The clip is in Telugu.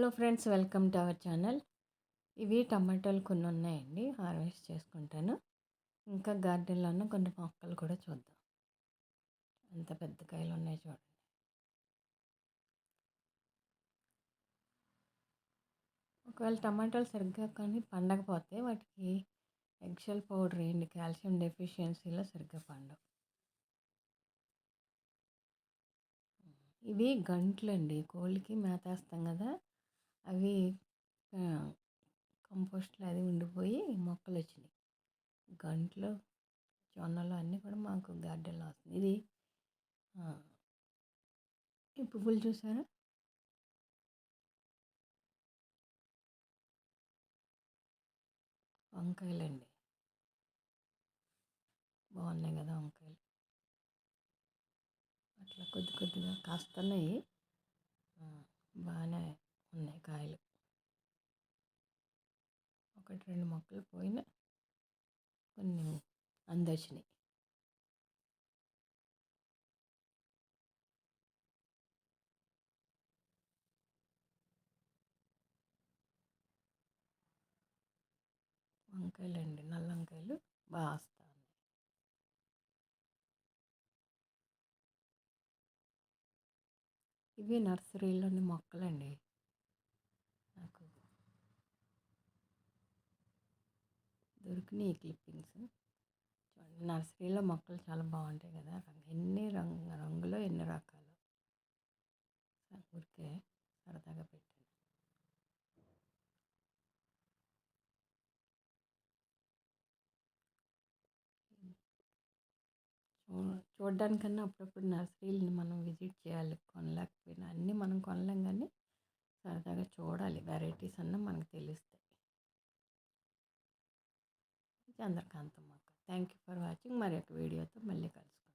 Hello friends, welcome to our channel. ఇవి టమాటాలు కొన్ని ఉన్నాయండి, హార్వెస్ట్ చేసుకుంటాను. ఇంకా గార్డెన్లోనే కొన్ని మొక్కలు కూడా చూద్దాం. ఎంత పెద్ద కాయలు ఉన్నాయి చూడండి. ఒకవేళ టమాటాలు సరిగ్గా కానీ పండకపోతే వాటికి ఎగ్షెల్ పౌడర్ వేయండి, కాల్షియం డెఫిషియన్సీలో సరిగ్గా పండవు. ఇవి గంట్లండి, కోళ్ళకి మేతేస్తాం కదా, అవి కంపోస్ట్లో అది ఉండిపోయి మొక్కలు వచ్చినాయి. గంట్లు, జొన్నలు అన్నీ కూడా మాకు గార్డెన్లో వస్తుంది. ఇది ఈ పువ్వులు చూసారా, వంకాయలండి. బాగున్నాయి కదా వంకాయలు. అట్లా కొద్ది కొద్దిగా కాస్తున్నాయి, బాగానే ఉన్నాయి కాయలు. ఒకటి రెండు మొక్కలు పోయిన కొన్ని అందొచ్చినాయి. వంకాయలండి, నల్ల వంకాయలు బాగా వస్తా ఉన్నాయి. ఇవి నర్సరీలోని మొక్కలండి. నాకు దొరికినాయి ఈ క్లిప్పింగ్స్. చూడండి, నర్సరీలో మొక్కలు చాలా బాగుంటాయి కదా, ఎన్ని రంగులో ఎన్ని రకాలు. ఊరికే సరదాగా పెట్టాను. చూడడానికన్నా అప్పుడప్పుడు నర్సరీని మనం విజిట్ చేయాలి. కొనలేకపోయినా అన్నీ మనం కొనలేం, కానీ సరదాగా చూడాలి, వెరైటీస్ అన్నా మనకు తెలుస్తాయి. చంద్రకాంతం మొక్క. Thank you for watching. మరి ఒక వీడియోతో మళ్ళీ కలుసుకుందాం.